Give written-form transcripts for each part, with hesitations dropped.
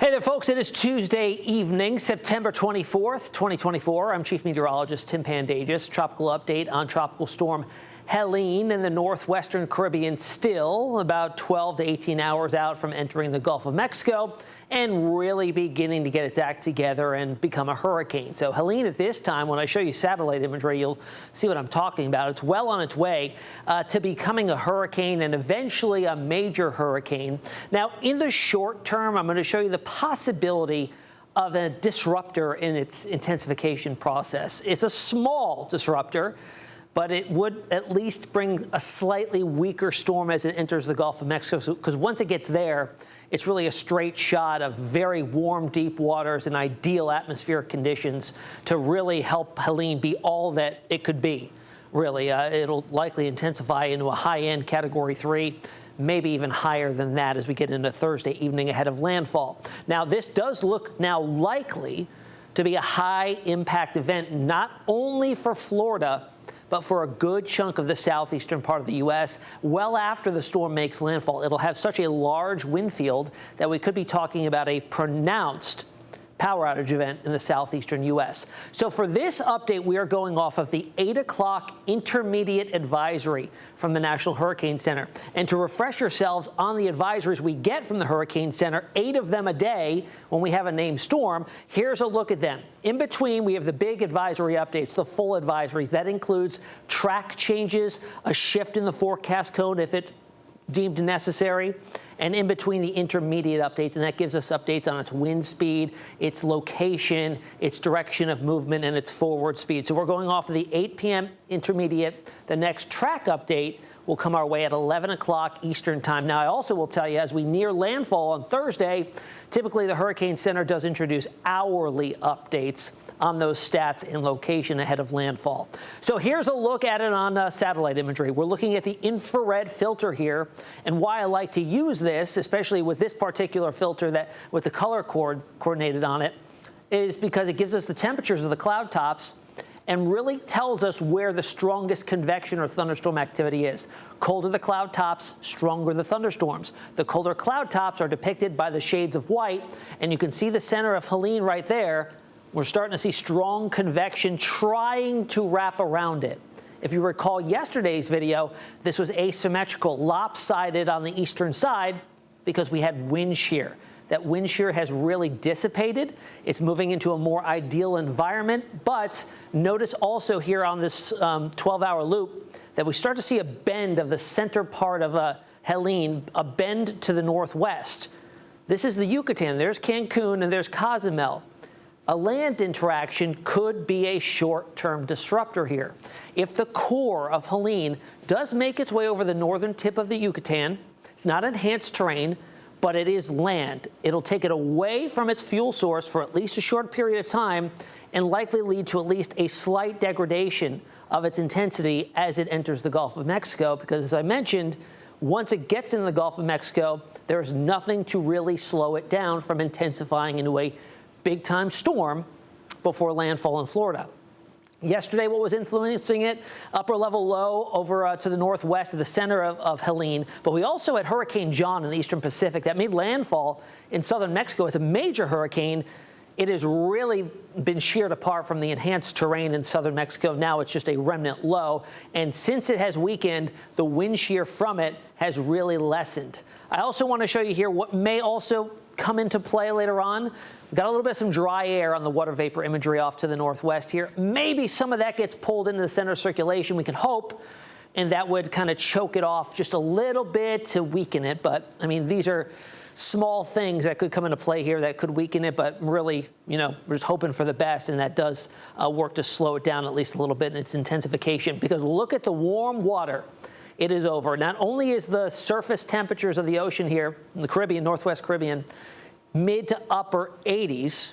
Hey there, folks. It is Tuesday evening, September 24th, 2024. I'm Chief Meteorologist Tim Pandagis. Tropical update on Tropical Storm Helene in the northwestern Caribbean, still about 12 to 18 hours out from entering the Gulf of Mexico and really beginning to get its act together and become a hurricane. So Helene at this time, when I show you satellite imagery, you'll see what I'm talking about. It's well on its way to becoming a hurricane and eventually a major hurricane. Now, in the short term, I'm going to show you the possibility of a disruptor in its intensification process. It's a small disruptor, but it would at least bring a slightly weaker storm as it enters the Gulf of Mexico, because once it gets there, it's really a straight shot of very warm, deep waters and ideal atmospheric conditions to really help Helene be all that it could be. Really, it'll likely intensify into a high-end Category 3, maybe even higher than that as we get into Thursday evening ahead of landfall. Now, this does look now likely to be a high-impact event, not only for Florida, but for a good chunk of the southeastern part of the U.S. well after the storm makes landfall. It'll have such a large wind field that we could be talking about a pronounced power outage event in the southeastern U.S. So for this update, we are going off of the 8 o'clock intermediate advisory from the National Hurricane Center. And to refresh yourselves on the advisories we get from the Hurricane Center, 8 of them a day when we have a named storm, here's a look at them. In between, we have the big advisory updates, the full advisories. That includes track changes, a shift in the forecast cone if it's deemed necessary, and in between the intermediate updates, and that gives us updates on its wind speed, its location, its direction of movement, and its forward speed. So we're going off of the 8 p.m. intermediate. The next track update will come our way at 11 o'clock Eastern time. Now, I also will tell you, as we near landfall on Thursday, typically the Hurricane Center does introduce hourly updates on those stats and location ahead of landfall. So here's a look at it on satellite imagery. We're looking at the infrared filter here, and why I like to use this, especially with this particular filter that with the color coordinated on it, is because it gives us the temperatures of the cloud tops and really tells us where the strongest convection or thunderstorm activity is. Colder the cloud tops, stronger the thunderstorms. The colder cloud tops are depicted by the shades of white, and you can see the center of Helene right there. We're starting to see strong convection trying to wrap around it. If you recall yesterday's video, this was asymmetrical, lopsided on the eastern side because we had wind shear. That wind shear has really dissipated. It's moving into a more ideal environment. But notice also here on this 12-hour loop that we start to see a bend of the center part of Helene, a bend to the northwest. This is the Yucatan. There's Cancun and there's Cozumel. A land interaction could be a short-term disruptor here. If the core of Helene does make its way over the northern tip of the Yucatan, it's not enhanced terrain, but it is land. It'll take it away from its fuel source for at least a short period of time and likely lead to at least a slight degradation of its intensity as it enters the Gulf of Mexico, because as I mentioned, once it gets into the Gulf of Mexico, there's nothing to really slow it down from intensifying into a big-time storm before landfall in Florida. Yesterday, what was influencing it? Upper level low over to the northwest of the center of Helene. But we also had Hurricane John in the eastern Pacific that made landfall in southern Mexico as a major hurricane. It has really been sheared apart from the enhanced terrain in southern Mexico. Now it's just a remnant low. And since it has weakened, the wind shear from it has really lessened. I also want to show you here what may also come into play later on. We've got a little bit of some dry air on the water vapor imagery off to the northwest here. Maybe some of that gets pulled into the center of circulation, we can hope, and that would kind of choke it off just a little bit to weaken it. But, I mean, these are small things that could come into play here that could weaken it, but really, you know, we're just hoping for the best, and that does work to slow it down at least a little bit in its intensification. Because look at the warm water. It is over. Not only is the surface temperatures of the ocean here in the Caribbean, Northwest Caribbean, mid to upper 80s,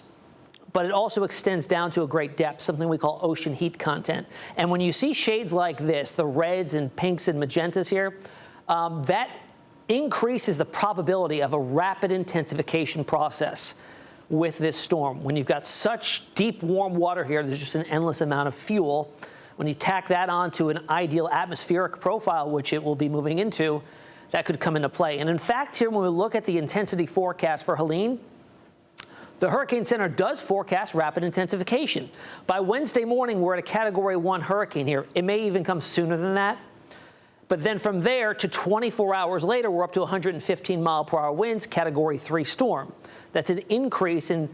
but it also extends down to a great depth, something we call ocean heat content. And when you see shades like this, the reds and pinks and magentas here, that increases the probability of a rapid intensification process with this storm. When you've got such deep warm water here, there's just an endless amount of fuel. When you tack that onto an ideal atmospheric profile, which it will be moving into, that could come into play. And in fact, here, when we look at the intensity forecast for Helene, The Hurricane Center does forecast rapid intensification. By Wednesday morning, we're at a Category 1 hurricane here. It may even come sooner than that. But then from there to 24 hours later, we're up to 115-mile-per-hour winds, Category 3 storm. That's an increase in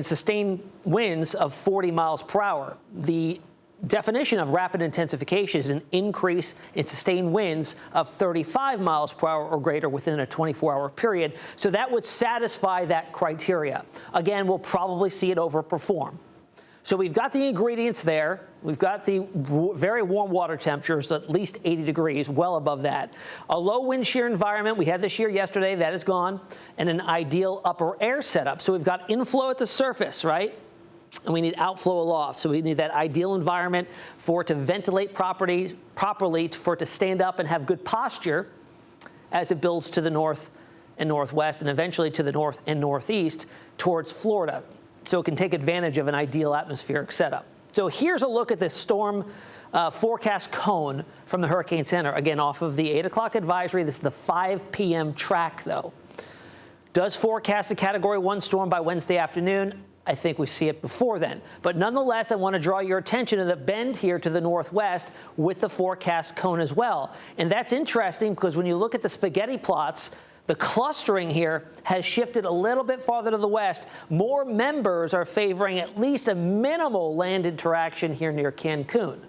sustained winds of 40 miles per hour. The definition of rapid intensification is an increase in sustained winds of 35 miles per hour or greater within a 24-hour period. So that would satisfy that criteria. Again, we'll probably see it overperform. So we've got the ingredients there. We've got the very warm water temperatures, at least 80 degrees, well above that. A low wind shear environment. We had this shear yesterday. That is gone. And an ideal upper air setup. So we've got inflow at the surface, right? And we need outflow aloft. So we need that ideal environment for it to ventilate properly, for it to stand up and have good posture as it builds to the north and northwest and eventually to the north and northeast towards Florida. So it can take advantage of an ideal atmospheric setup. So here's a look at this storm forecast cone from the Hurricane Center. Again, off of the 8 o'clock advisory. This is the 5 p.m. track, though. Does forecast a Category 1 storm by Wednesday afternoon. I think we see it before then. But nonetheless, I want to draw your attention to the bend here to the northwest with the forecast cone as well. And that's interesting because when you look at the spaghetti plots, the clustering here has shifted a little bit farther to the west. More members are favoring at least a minimal land interaction here near Cancun.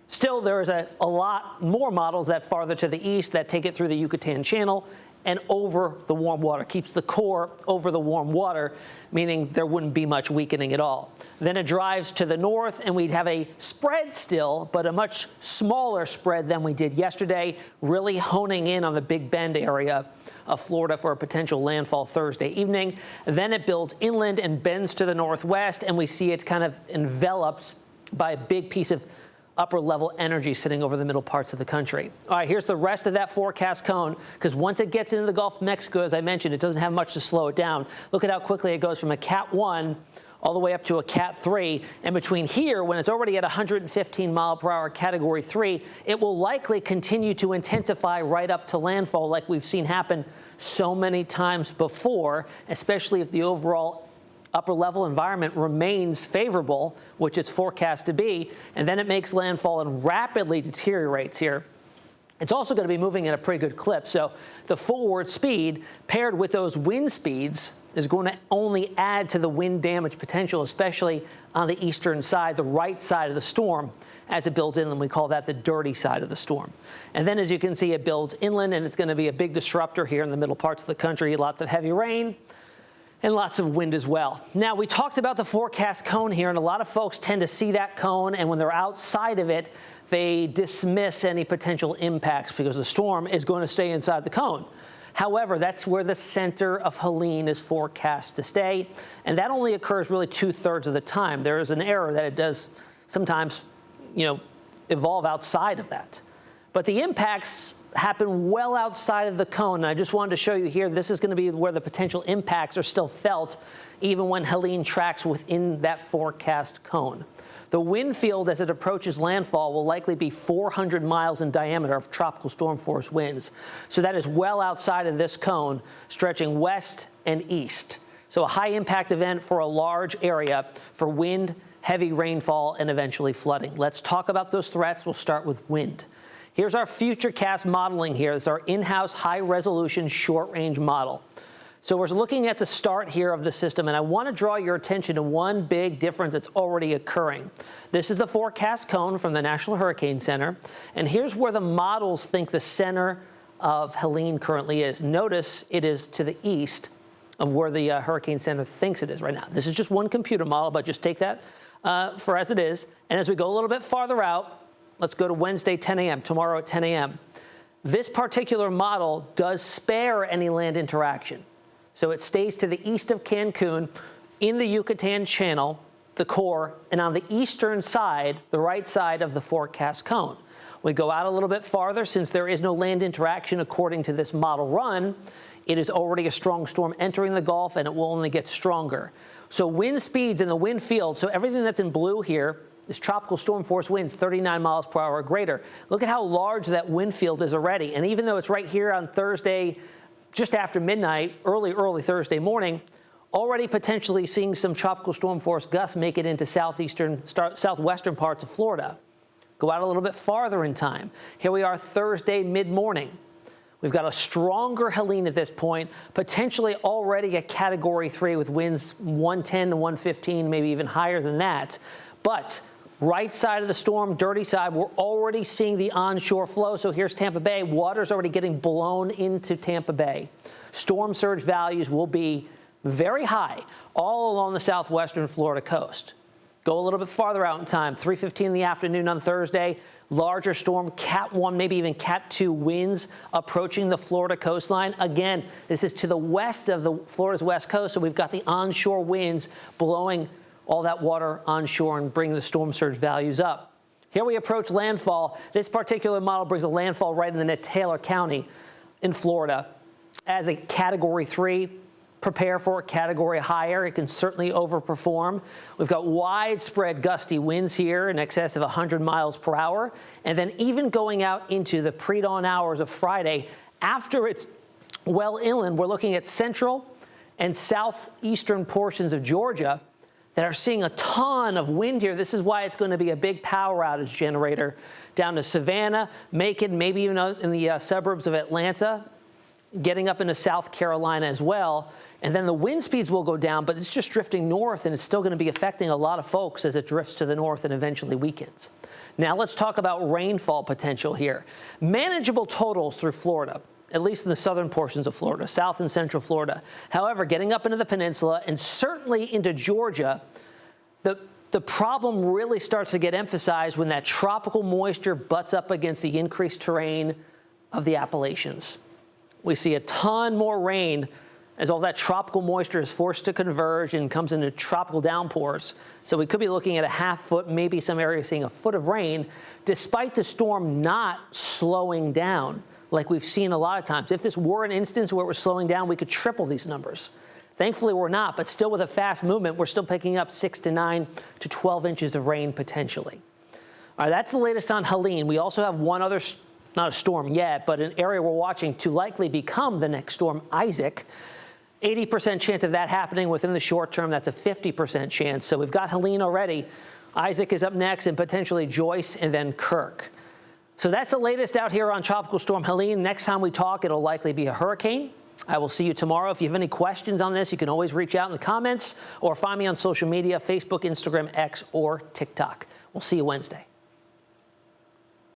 Still, there's a lot more models that farther to the east that take it through the Yucatan Channel and over the warm water, keeps the core over the warm water, meaning there wouldn't be much weakening at all. Then it drives to the north, and we'd have a spread still, but a much smaller spread than we did yesterday, really honing in on the Big Bend area of Florida for a potential landfall Thursday evening. Then it builds inland and bends to the northwest, and we see it kind of enveloped by a big piece of upper-level energy sitting over the middle parts of the country. All right, here's the rest of that forecast cone, because once it gets into the Gulf of Mexico, as I mentioned, it doesn't have much to slow it down. Look at how quickly it goes from a Cat 1 all the way up to a Cat 3. And between here, when it's already at 115-mile-per-hour Category 3, it will likely continue to intensify right up to landfall like we've seen happen so many times before, especially if the overall upper-level environment remains favorable, which it's forecast to be, and then it makes landfall and rapidly deteriorates here. It's also going to be moving at a pretty good clip, so the forward speed paired with those wind speeds is going to only add to the wind damage potential, especially on the eastern side, the right side of the storm, as it builds inland. We call that the dirty side of the storm. And then, as you can see, it builds inland, and it's going to be a big disruptor here in the middle parts of the country. Lots of heavy rain and lots of wind as well. Now, we talked about the forecast cone here, and a lot of folks tend to see that cone, and when they're outside of it, they dismiss any potential impacts because the storm is going to stay inside the cone. However, that's where the center of Helene is forecast to stay, and that only occurs really 2/3 of the time. There is an error that it does sometimes, evolve outside of that. But the impacts happen well outside of the cone. And I just wanted to show you here, this is going to be where the potential impacts are still felt, even when Helene tracks within that forecast cone. The wind field as it approaches landfall will likely be 400 miles in diameter of tropical storm force winds. So that is well outside of this cone, stretching west and east. So a high impact event for a large area for wind, heavy rainfall, and eventually flooding. Let's talk about those threats. We'll start with wind. Here's our futurecast modeling here. This is our in-house high-resolution short-range model. So we're looking at the start here of the system, and I want to draw your attention to one big difference that's already occurring. This is the forecast cone from the National Hurricane Center, and here's where the models think the center of Helene currently is. Notice it is to the east of where the Hurricane Center thinks it is right now. This is just one computer model, but just take that for as it is. And as we go a little bit farther out, let's go to Wednesday, 10 a.m., tomorrow at 10 a.m. This particular model does spare any land interaction. So it stays to the east of Cancun, in the Yucatan Channel, the core, and on the eastern side, the right side of the forecast cone. We go out a little bit farther. Since there is no land interaction according to this model run, it is already a strong storm entering the Gulf, and it will only get stronger. So wind speeds in the wind field, so everything that's in blue here, is tropical storm force winds 39 miles per hour or greater. Look at how large that wind field is already. And even though it's right here on Thursday, just after midnight, early Thursday morning, Already potentially seeing some tropical storm force gusts make it into southwestern parts of Florida. Go out a little bit farther in time. Here we are Thursday mid-morning. We've got a stronger Helene at this point, potentially already a Category 3 with winds 110 to 115, maybe even higher than that. But right side of the storm, dirty side, we're already seeing the onshore flow. So here's Tampa Bay. Water's already getting blown into Tampa Bay. Storm surge values will be very high all along the southwestern Florida coast. Go a little bit farther out in time, 3:15 in the afternoon on Thursday. Larger storm, Cat 1, maybe even Cat 2 winds approaching the Florida coastline. Again, this is to the west of Florida's west coast, so we've got the onshore winds blowing all that water onshore and bringing the storm surge values up. Here we approach landfall. This particular model brings a landfall right in the Taylor County in Florida as a Category 3. Prepare for a category higher. It can certainly overperform. We've got widespread gusty winds here in excess of 100 miles per hour. And then even going out into the pre-dawn hours of Friday, after it's well inland, we're looking at central and southeastern portions of Georgia that are seeing a ton of wind here. This is why it's going to be a big power outage generator down to Savannah, Macon, maybe even in the suburbs of Atlanta, getting up into South Carolina as well. And then the wind speeds will go down, but it's just drifting north, and it's still going to be affecting a lot of folks as it drifts to the north and eventually weakens. Now let's talk about rainfall potential here. Manageable totals through Florida, at least in the southern portions of Florida, south and central Florida. However, getting up into the peninsula and certainly into Georgia, the problem really starts to get emphasized when that tropical moisture butts up against the increased terrain of the Appalachians. We see a ton more rain as all that tropical moisture is forced to converge and comes into tropical downpours. So we could be looking at a half foot, maybe some areas seeing a foot of rain, despite the storm not slowing down like we've seen a lot of times. If this were an instance where it was slowing down, we could triple these numbers. Thankfully, we're not, but still with a fast movement, we're still picking up 6 to 9 to 12 inches of rain potentially. All right, that's the latest on Helene. We also have one other, not a storm yet, but an area we're watching to likely become the next storm, Isaac. 80% chance of that happening within the short term. That's a 50% chance. So we've got Helene already. Isaac is up next, and potentially Joyce and then Kirk. So that's the latest out here on Tropical Storm Helene. Next time we talk, it'll likely be a hurricane. I will see you tomorrow. If you have any questions on this, you can always reach out in the comments or find me on social media, Facebook, Instagram, X, or TikTok. We'll see you Wednesday.